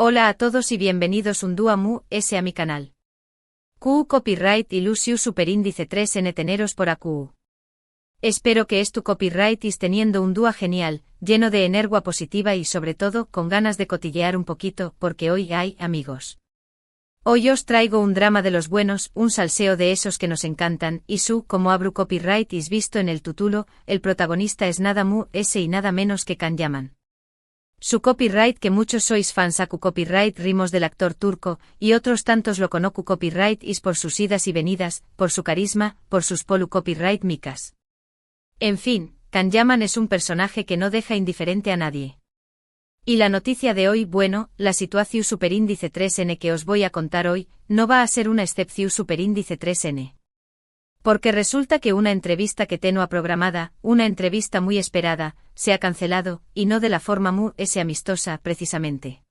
Hola a todos y bienvenidos un día más a mi canal. QU Copyright y Lucius Superíndice 3N teneros por AQ. Espero que tu copyright is teniendo un día genial, lleno de energía positiva y sobre todo con ganas de cotillear un poquito porque hoy hay amigos. Hoy os traigo un drama de los buenos, un salseo de esos que nos encantan y como abro copyright is visto en el título, el protagonista es nada más y nada menos que Can Yaman. Su copyright que muchos sois fans a copyright rimos del actor turco, y otros tantos lo conozco copyright is por sus idas y venidas, por su carisma, por sus polu copyright micas. En fin, Can Yaman es un personaje que no deja indiferente a nadie. Y la noticia de hoy, bueno, la situación superíndice 3N que os voy a contar hoy, no va a ser una excepción superíndice 3N. Porque resulta que una entrevista que tenía programada, una entrevista muy esperada, se ha cancelado, y no de la forma amistosa, precisamente.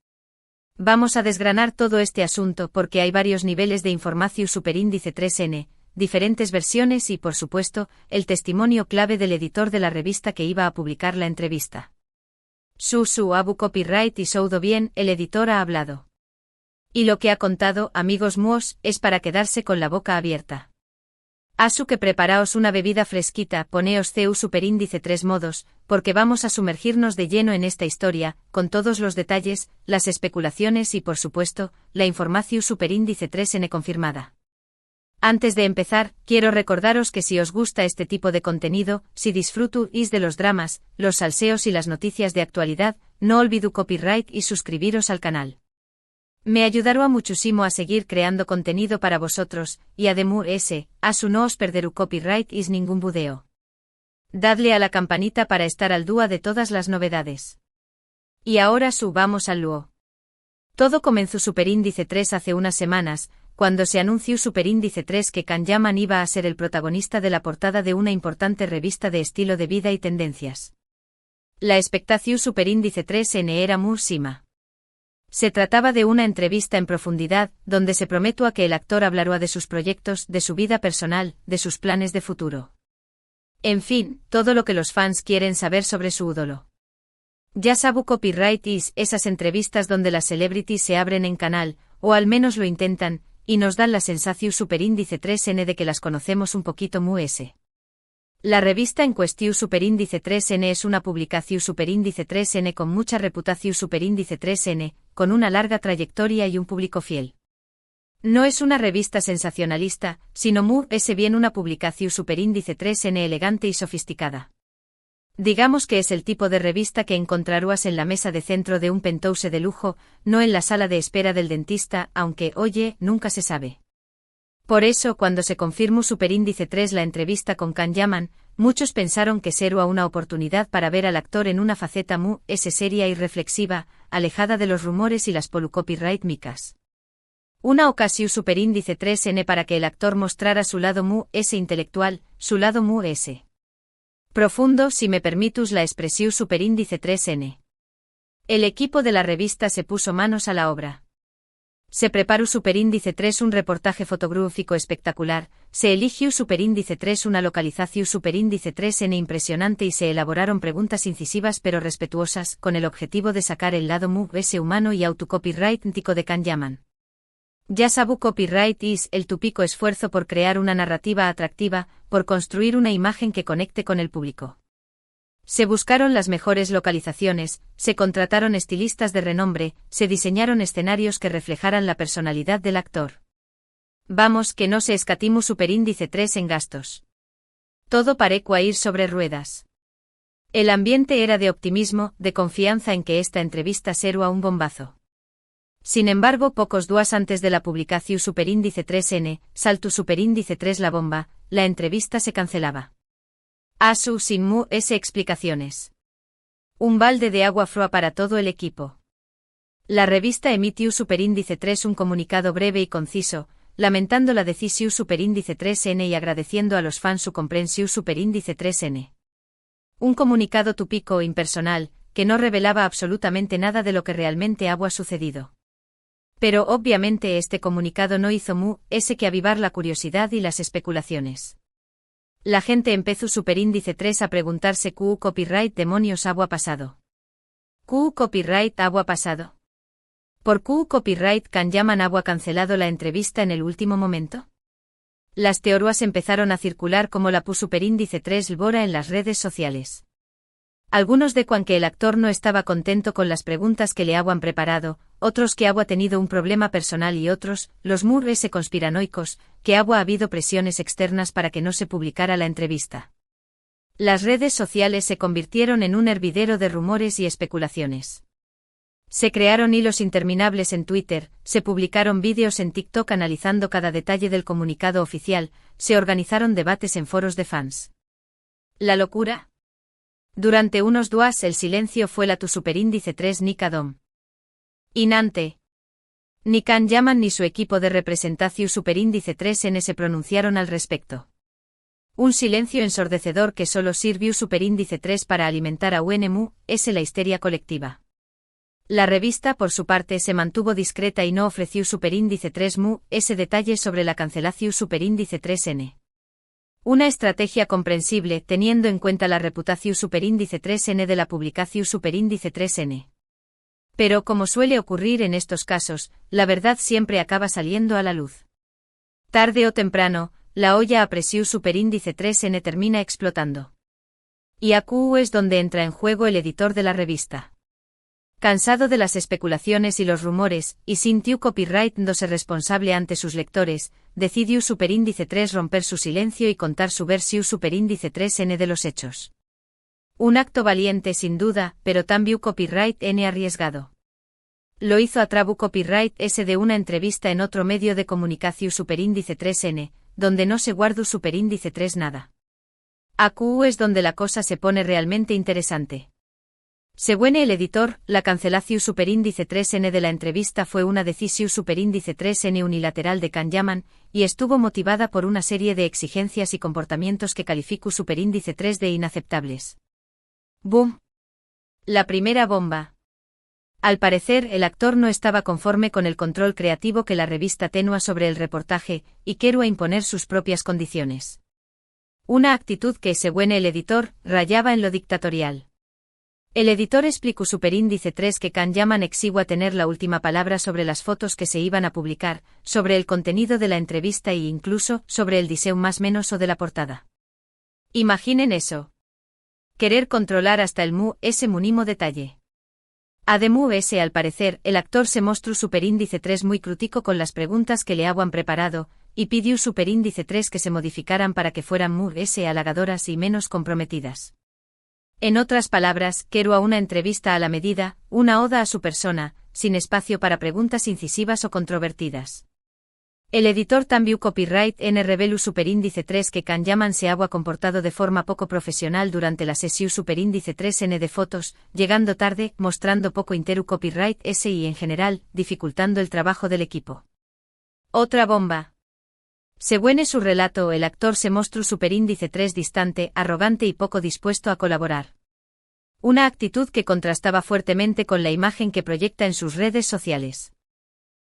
Vamos a desgranar todo este asunto porque hay varios niveles de información superíndice 3N, diferentes versiones y, por supuesto, el testimonio clave del editor de la revista que iba a publicar la entrevista. Su abu copyright y soudo bien, el editor ha hablado. Y lo que ha contado, amigos muos, es para quedarse con la boca abierta. Asu que preparaos una bebida fresquita, poneos CU superíndice 3 modos, porque vamos a sumergirnos de lleno en esta historia, con todos los detalles, las especulaciones y por supuesto, la información superíndice 3N confirmada. Antes de empezar, quiero recordaros que si os gusta este tipo de contenido, si disfrutáis de los dramas, los salseos y las noticias de actualidad, no olvidéis copyright y suscribiros al canal. Me ayudará muchísimo a seguir creando contenido para vosotros, y además asu no os perderú copyright is ningún budeo. Dadle a la campanita para estar al día de todas las novedades. Y ahora vamos al luo. Todo comenzó superíndice 3 hace unas semanas, cuando se anunció superíndice 3 que Can Yaman iba a ser el protagonista de la portada de una importante revista de estilo de vida y tendencias. La expectación superíndice 3N era mursima. Se trataba de una entrevista en profundidad, donde se prometió a que el actor hablará de sus proyectos, de su vida personal, de sus planes de futuro. En fin, todo lo que los fans quieren saber sobre su ídolo. Ya sabu copyright is esas entrevistas donde las celebrities se abren en canal, o al menos lo intentan, y nos dan la sensación superíndice 3N de que las conocemos un poquito muese. La revista en cuestión superíndice 3N es una publicación superíndice 3N con mucha reputación superíndice 3N, con una larga trayectoria y un público fiel. No es una revista sensacionalista, sino bien una publicación superíndice 3N elegante y sofisticada. Digamos que es el tipo de revista que encontrarás en la mesa de centro de un penthouse de lujo, no en la sala de espera del dentista, aunque, oye, nunca se sabe. Por eso, cuando se confirmó superíndice 3 la entrevista con Can Yaman, muchos pensaron que sería una oportunidad para ver al actor en una faceta seria y reflexiva, alejada de los rumores y las copyright micas. Una ocasión superíndice 3N para que el actor mostrara su lado intelectual, su lado profundo, si me permitus la expresión superíndice 3N. El equipo de la revista se puso manos a la obra. Se preparó superíndice 3 un reportaje fotográfico espectacular, se eligió superíndice 3 una localización superíndice 3N impresionante y se elaboraron preguntas incisivas pero respetuosas, con el objetivo de sacar el lado humano y autocopyrightico de Can Yaman. Ya sabu copyright is el tupico esfuerzo por crear una narrativa atractiva, por construir una imagen que conecte con el público. Se buscaron las mejores localizaciones, se contrataron estilistas de renombre, se diseñaron escenarios que reflejaran la personalidad del actor. Vamos que no se escatimó superíndice 3 en gastos. Todo pareció ir sobre ruedas. El ambiente era de optimismo, de confianza en que esta entrevista sería un bombazo. Sin embargo, pocos días antes de la publicación superíndice 3N, saltó superíndice 3 la bomba, la entrevista se cancelaba. Asu sin explicaciones. Un balde de agua fría para todo el equipo. La revista emitió superíndice 3 un comunicado breve y conciso, lamentando la decisión superíndice 3N y agradeciendo a los fans su comprensión superíndice 3N. Un comunicado tupico impersonal, que no revelaba absolutamente nada de lo que realmente había sucedido. Pero obviamente este comunicado no hizo que avivar la curiosidad y las especulaciones. La gente empezó superíndice 3 a preguntarse ¿QU copyright demonios agua pasado? ¿QU copyright agua pasado? ¿Por Q Copyright Kanyaman ha cancelado la entrevista en el último momento? Las teorías empezaron a circular como la superíndice 3 Lbora en las redes sociales. Algunos decían que el actor no estaba contento con las preguntas que le habían preparado, otros que había tenido un problema personal y otros, los murres conspiranoicos, que había habido presiones externas para que no se publicara la entrevista. Las redes sociales se convirtieron en un hervidero de rumores y especulaciones. Se crearon hilos interminables en Twitter, se publicaron vídeos en TikTok analizando cada detalle del comunicado oficial, se organizaron debates en foros de fans. ¿La locura? Durante unos días el silencio fue la superíndice 3 Nika Dom. Inante. Ni Kanyaman ni su equipo de representación superíndice 3N se pronunciaron al respecto. Un silencio ensordecedor que solo sirvió superíndice 3 para alimentar a UNMU, es la histeria colectiva. La revista por su parte se mantuvo discreta y no ofreció superíndice 3MU, ese detalle sobre la cancelación superíndice 3N. Una estrategia comprensible teniendo en cuenta la reputación superíndice 3N de la publicación superíndice 3N. Pero como suele ocurrir en estos casos, la verdad siempre acaba saliendo a la luz. Tarde o temprano, la olla a presión superíndice 3N termina explotando. Y aquí es donde entra en juego el editor de la revista. Cansado de las especulaciones y los rumores, y sintió Copyright dándose responsable ante sus lectores, decidió superíndice 3 romper su silencio y contar su versión superíndice 3N de los hechos. Un acto valiente sin duda, pero también Copyright N arriesgado. Lo hizo a través Copyright S de una entrevista en otro medio de comunicación superíndice 3N, donde no se guardó superíndice 3 nada. Aquí es donde la cosa se pone realmente interesante. Según el editor, la cancelación superíndice 3N de la entrevista fue una decisión superíndice 3N unilateral de Kanyaman, y estuvo motivada por una serie de exigencias y comportamientos que calificó superíndice 3 de inaceptables. ¡Boom! La primera bomba. Al parecer, el actor no estaba conforme con el control creativo que la revista tenía sobre el reportaje, y quería imponer sus propias condiciones. Una actitud que, según el editor, rayaba en lo dictatorial. El editor explicó superíndice 3 que Kanyaman exigua tener la última palabra sobre las fotos que se iban a publicar, sobre el contenido de la entrevista e incluso sobre el diseño más menos o de la portada. Imaginen eso. Querer controlar hasta el ese mínimo detalle. Además, al parecer, el actor se mostró superíndice 3 muy crítico con las preguntas que le habían preparado, y pidió superíndice 3 que se modificaran para que fueran halagadoras y menos comprometidas. En otras palabras, quiero a una entrevista a la medida, una oda a su persona, sin espacio para preguntas incisivas o controvertidas. El editor también Copyright N reveló superíndice 3 que Kanyaman se había comportado de forma poco profesional durante la sesión superíndice 3N de fotos, llegando tarde, mostrando poco interés Copyright S y en general, dificultando el trabajo del equipo. Otra bomba. Según su relato, el actor se mostró superíndice 3 distante, arrogante y poco dispuesto a colaborar. Una actitud que contrastaba fuertemente con la imagen que proyecta en sus redes sociales.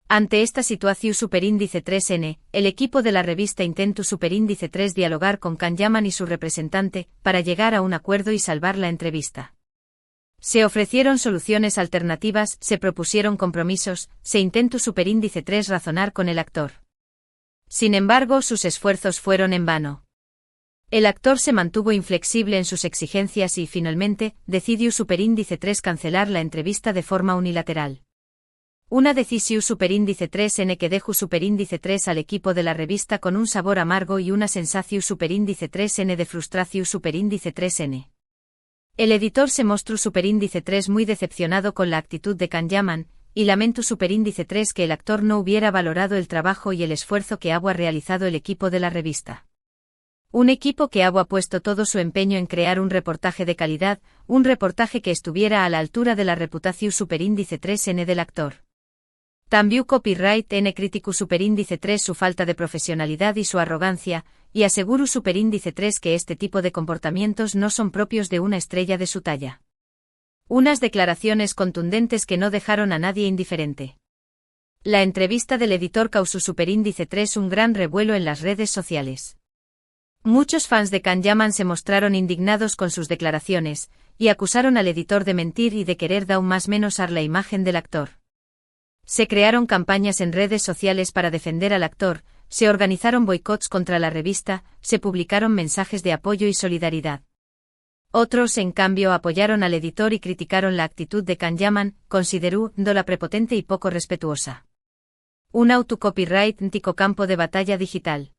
Ante esta situación superíndice 3N, el equipo de la revista intentó superíndice 3 dialogar con Kanyaman y su representante, para llegar a un acuerdo y salvar la entrevista. Se ofrecieron soluciones alternativas, se propusieron compromisos, se intentó superíndice 3 razonar con el actor. Sin embargo, sus esfuerzos fueron en vano. El actor se mantuvo inflexible en sus exigencias y, finalmente, decidió superíndice 3 cancelar la entrevista de forma unilateral. Una decisión superíndice 3N que dejó superíndice 3 al equipo de la revista con un sabor amargo y una sensación superíndice 3N de frustración superíndice 3N. El editor se mostró superíndice 3 muy decepcionado con la actitud de Kanyaman, y lamento superíndice 3 que el actor no hubiera valorado el trabajo y el esfuerzo que había realizado el equipo de la revista. Un equipo que había puesto todo su empeño en crear un reportaje de calidad, un reportaje que estuviera a la altura de la reputación superíndice 3N del actor. También Copyright N criticó superíndice 3 su falta de profesionalidad y su arrogancia, y aseguró superíndice 3 que este tipo de comportamientos no son propios de una estrella de su talla. Unas declaraciones contundentes que no dejaron a nadie indiferente. La entrevista del editor causó superíndice 3 un gran revuelo en las redes sociales. Muchos fans de Kanyaman se mostraron indignados con sus declaraciones, y acusaron al editor de mentir y de querer dar más menos a la imagen del actor. Se crearon campañas en redes sociales para defender al actor, se organizaron boicots contra la revista, se publicaron mensajes de apoyo y solidaridad. Otros, en cambio, apoyaron al editor y criticaron la actitud de Kanyaman, considerándola prepotente y poco respetuosa. Un autocopyright-ntico campo de batalla digital.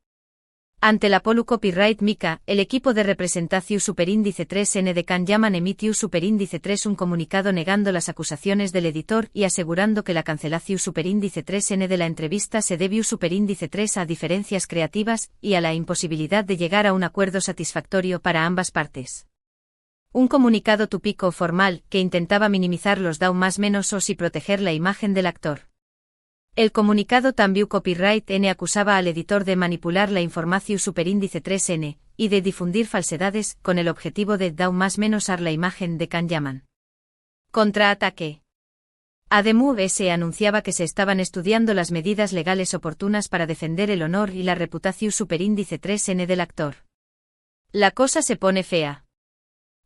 Ante la Polu Copyright Mica, el equipo de representación Superíndice 3N de Kanyaman emitió Superíndice 3 un comunicado negando las acusaciones del editor y asegurando que la cancelación Superíndice 3N de la entrevista se debió Superíndice 3 a diferencias creativas y a la imposibilidad de llegar a un acuerdo satisfactorio para ambas partes. Un comunicado típico formal que intentaba minimizar los daños y proteger la imagen del actor. El comunicado también Copyright N acusaba al editor de manipular la información Superíndice 3N y de difundir falsedades con el objetivo de dañar la imagen de Kanyaman. Contraataque. Además se anunciaba que se estaban estudiando las medidas legales oportunas para defender el honor y la reputación Superíndice 3N del actor. La cosa se pone fea.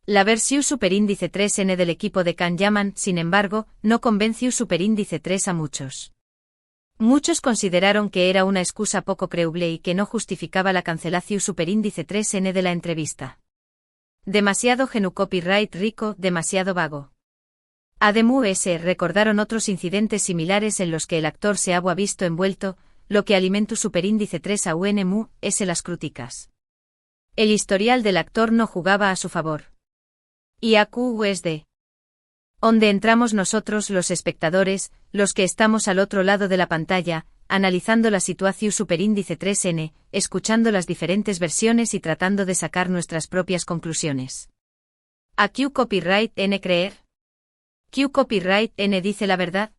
La versión Superíndice 3N del equipo de Kanyaman, sin embargo, no convenció Superíndice 3 a muchos. Muchos consideraron que era una excusa poco creíble y que no justificaba la cancelación Superíndice 3N de la entrevista. Demasiado genu copyright rico, demasiado vago. Además recordaron otros incidentes similares en los que el actor se había visto envuelto, lo que alimentó Superíndice 3 a UNMU, las críticas. El historial del actor no jugaba a su favor. Y AQUSD. Donde entramos nosotros los espectadores, los que estamos al otro lado de la pantalla, analizando la situación Superíndice 3N, escuchando las diferentes versiones y tratando de sacar nuestras propias conclusiones. ¿A Q Copyright N creer? ¿Q Copyright N dice la verdad?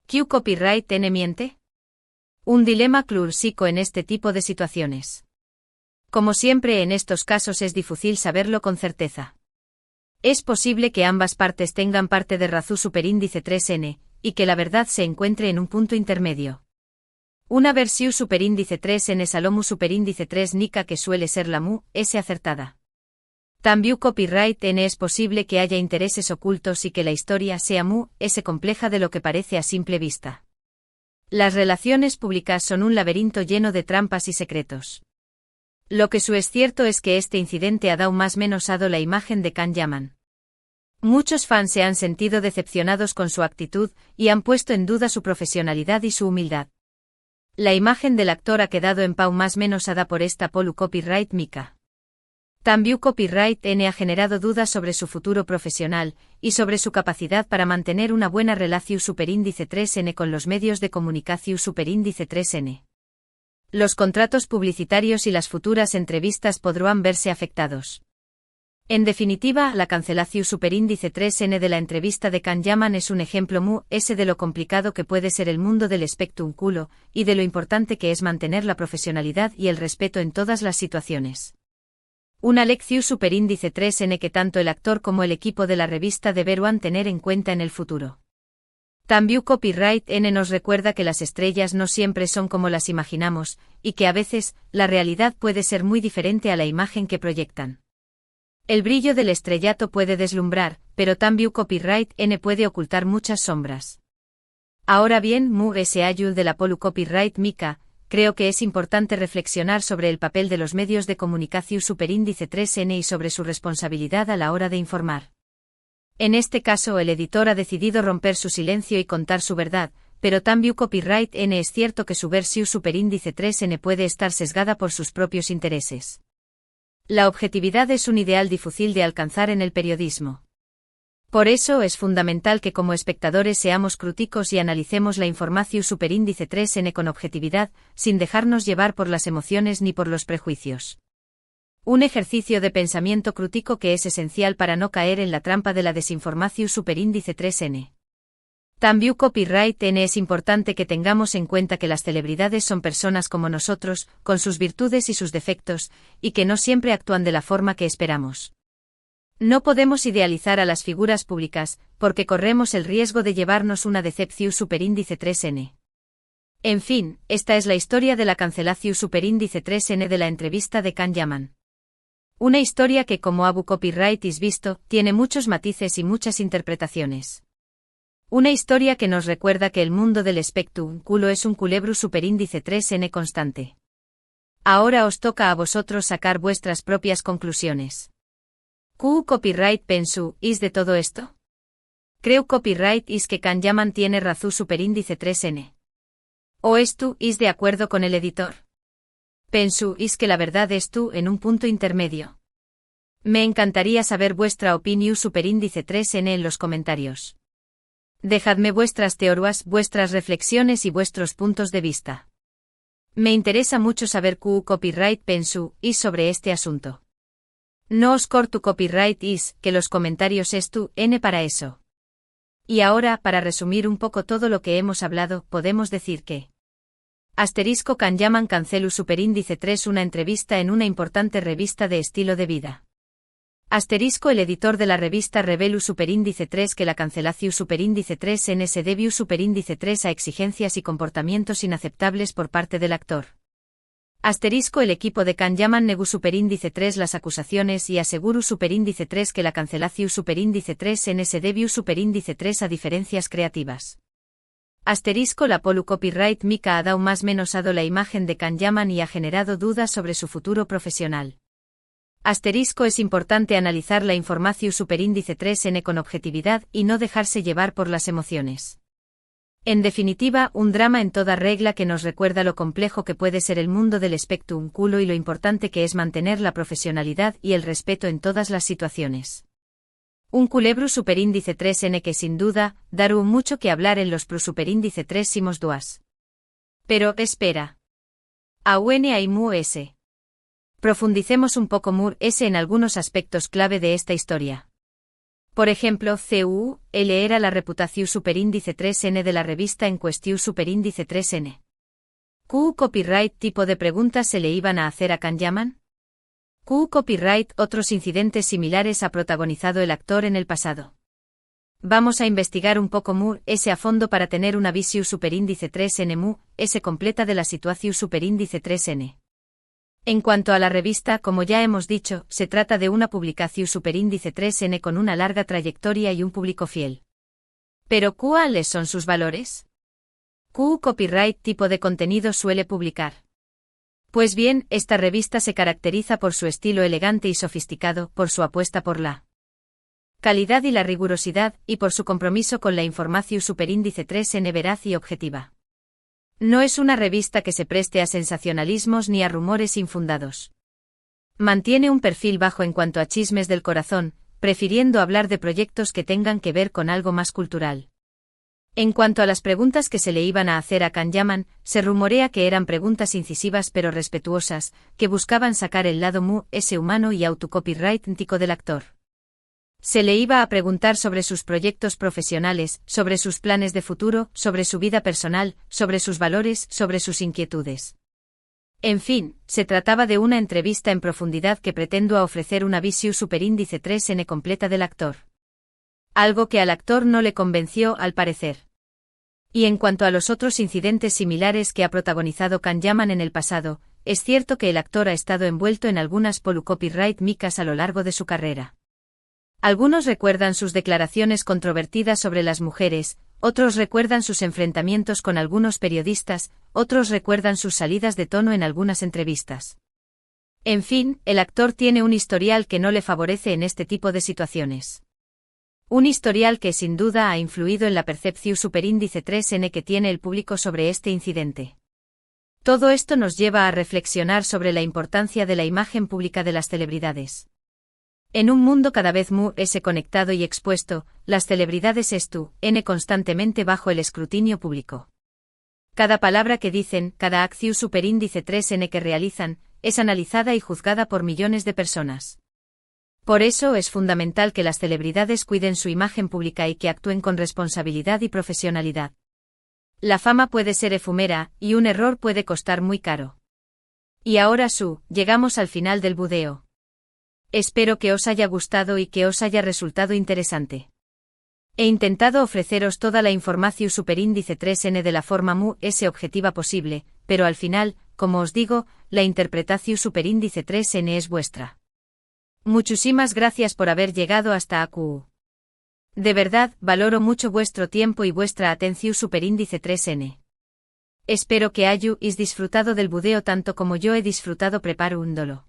¿Q Copyright N miente? Un dilema clásico en este tipo de situaciones. Como siempre en estos casos es difícil saberlo con certeza. Es posible que ambas partes tengan parte de razón Superíndice 3N, y que la verdad se encuentre en un punto intermedio. Una versión Superíndice 3N Salomu Superíndice 3 Nika que suele ser la mu, acertada. También Copyright N es posible que haya intereses ocultos y que la historia sea mu, compleja de lo que parece a simple vista. Las relaciones públicas son un laberinto lleno de trampas y secretos. Lo que es cierto es que este incidente ha dado más menosado la imagen de Kanyaman. Muchos fans se han sentido decepcionados con su actitud y han puesto en duda su profesionalidad y su humildad. La imagen del actor ha quedado en pau más menosada por esta Polu Copyright Mica. También Copyright N ha generado dudas sobre su futuro profesional y sobre su capacidad para mantener una buena relación Superíndice 3N con los medios de comunicación Superíndice 3N. Los contratos publicitarios y las futuras entrevistas podrán verse afectados. En definitiva, la cancelación Superíndice 3N de la entrevista de Kanyaman es un ejemplo muy de lo complicado que puede ser el mundo del espectáculo y de lo importante que es mantener la profesionalidad y el respeto en todas las situaciones. Una lección Superíndice 3N que tanto el actor como el equipo de la revista deberán tener en cuenta en el futuro. También Copyright N nos recuerda que las estrellas no siempre son como las imaginamos, y que a veces, la realidad puede ser muy diferente a la imagen que proyectan. El brillo del estrellato puede deslumbrar, pero también Copyright N puede ocultar muchas sombras. Ahora bien, ayul de la Polu Copyright Mica, creo que es importante reflexionar sobre el papel de los medios de comunicación Superíndice 3N y sobre su responsabilidad a la hora de informar. En este caso el editor ha decidido romper su silencio y contar su verdad, pero también Copyright N es cierto que su versión Superíndice 3N puede estar sesgada por sus propios intereses. La objetividad es un ideal difícil de alcanzar en el periodismo. Por eso es fundamental que como espectadores seamos críticos y analicemos la información Superíndice 3N con objetividad, sin dejarnos llevar por las emociones ni por los prejuicios. Un ejercicio de pensamiento crítico que es esencial para no caer en la trampa de la desinformación Superíndice 3N. También Copyright N es importante que tengamos en cuenta que las celebridades son personas como nosotros, con sus virtudes y sus defectos, y que no siempre actúan de la forma que esperamos. No podemos idealizar a las figuras públicas, porque corremos el riesgo de llevarnos una decepción Superíndice 3N. En fin, esta es la historia de la cancelación Superíndice 3N de la entrevista de Kanyaman. Una historia que como Abu Copyright is visto, tiene muchos matices y muchas interpretaciones. Una historia que nos recuerda que el mundo del espectáculo es un culebro superíndice 3n constante. Ahora os toca a vosotros sacar vuestras propias conclusiones. ¿Qué copyright pensáis de todo esto? Creo copyright is que Kanyaman tiene razón superíndice 3n. ¿O es de acuerdo con el editor? ¿Pensáis que la verdad es en un punto intermedio? Me encantaría saber vuestra opinión superíndice 3n en los comentarios. Dejadme vuestras teorías, vuestras reflexiones y vuestros puntos de vista. Me interesa mucho saber qué copyright pensáis sobre este asunto. No os corto copyright is, que los comentarios para eso. Y ahora, para resumir un poco todo lo que hemos hablado, podemos decir que Kanyaman cancelu superíndice 3 una entrevista en una importante revista de estilo de vida. El editor de la revista revelu superíndice 3 que la cancelación superíndice 3n se debió superíndice 3 a exigencias y comportamientos inaceptables por parte del actor. El equipo de Kanyaman negó superíndice 3 las acusaciones y aseguró superíndice 3 que la cancelación superíndice 3n se debió superíndice 3 a diferencias creativas. La polu copyright mica ha dado más menosado la imagen de Kanyaman y ha generado dudas sobre su futuro profesional. Es importante analizar la información superíndice 3n con objetividad y no dejarse llevar por las emociones. En definitiva, un drama en toda regla que nos recuerda lo complejo que puede ser el mundo del espectáculo y lo importante que es mantener la profesionalidad y el respeto en todas las situaciones. Un culebro superíndice 3n que sin duda, dará mucho que hablar en los superíndice 3 simos duas. Pero, espera. Aún hay mu s. Profundicemos un poco en algunos aspectos clave de esta historia. Por ejemplo, CUL era la reputación superíndice 3n de la revista en cuestión superíndice 3n. ¿Qué copyright tipo de preguntas se le iban a hacer a Kanyaman? ¿Qué copyright otros incidentes similares ha protagonizado el actor en el pasado? Vamos a investigar un poco a fondo para tener una visión superíndice 3n completa de la situación superíndice 3n. En cuanto a la revista, como ya hemos dicho, se trata de una publicación superíndice 3n con una larga trayectoria y un público fiel. ¿Pero cuáles son sus valores? ¿Qué copyright tipo de contenido suele publicar? Pues bien, esta revista se caracteriza por su estilo elegante y sofisticado, por su apuesta por la calidad y la rigurosidad, y por su compromiso con la información superíndice 3n veraz y objetiva. No es una revista que se preste a sensacionalismos ni a rumores infundados. Mantiene un perfil bajo en cuanto a chismes del corazón, prefiriendo hablar de proyectos que tengan que ver con algo más cultural. En cuanto a las preguntas que se le iban a hacer a Kanyaman, se rumorea que eran preguntas incisivas pero respetuosas, que buscaban sacar el lado humano y autocopyrightntico del actor. Se le iba a preguntar sobre sus proyectos profesionales, sobre sus planes de futuro, sobre su vida personal, sobre sus valores, sobre sus inquietudes. En fin, se trataba de una entrevista en profundidad que pretendo ofrecer una visión superíndice 3n completa del actor. Algo que al actor no le convenció al parecer. Y en cuanto a los otros incidentes similares que ha protagonizado Kanyaman en el pasado, es cierto que el actor ha estado envuelto en algunas copyright micas a lo largo de su carrera. Algunos recuerdan sus declaraciones controvertidas sobre las mujeres, otros recuerdan sus enfrentamientos con algunos periodistas, otros recuerdan sus salidas de tono en algunas entrevistas. En fin, el actor tiene un historial que no le favorece en este tipo de situaciones. Un historial que sin duda ha influido en la percepción superíndice 3n que tiene el público sobre este incidente. Todo esto nos lleva a reflexionar sobre la importancia de la imagen pública de las celebridades. En un mundo cada vez más conectado y expuesto, las celebridades están constantemente bajo el escrutinio público. Cada palabra que dicen, cada acción superíndice 3n que realizan, es analizada y juzgada por millones de personas. Por eso es fundamental que las celebridades cuiden su imagen pública y que actúen con responsabilidad y profesionalidad. La fama puede ser efímera, y un error puede costar muy caro. Y ahora llegamos al final del video. Espero que os haya gustado y que os haya resultado interesante. He intentado ofreceros toda la información superíndice 3n de la forma objetiva posible, pero al final, como os digo, la interpretación superíndice 3n es vuestra. Muchísimas gracias por haber llegado hasta aquí. De verdad, valoro mucho vuestro tiempo y vuestra atención superíndice 3N. Espero que hayáis disfrutado del video tanto como yo he disfrutado preparándolo.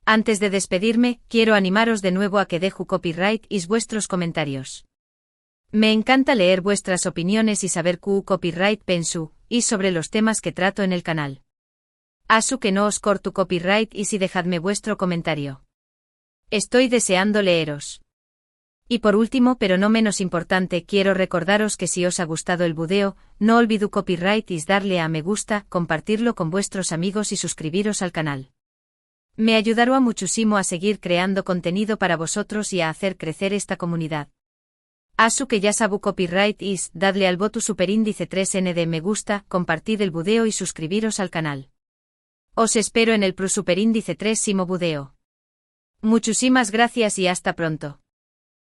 Antes de despedirme, quiero animaros de nuevo a que dejo copyright y vuestros comentarios. Me encanta leer vuestras opiniones y saber qué copyright pensú, y sobre los temas que trato en el canal. Asu que no os corto copyright y si dejadme vuestro comentario. Estoy deseando leeros. Y por último pero no menos importante quiero recordaros que si os ha gustado el video, no olvidéis copyright y darle a me gusta, compartirlo con vuestros amigos y suscribiros al canal. Me ayudará muchísimo a seguir creando contenido para vosotros y a hacer crecer esta comunidad. Asu que ya sabu copyright is, dadle al botón superíndice 3N de me gusta, compartid el video y suscribiros al canal. Os espero en el pro superíndice 3º video. Muchísimas gracias y hasta pronto.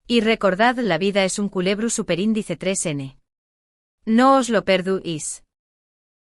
Y recordad la vida es un culebro superíndice 3N. No os lo perdáis.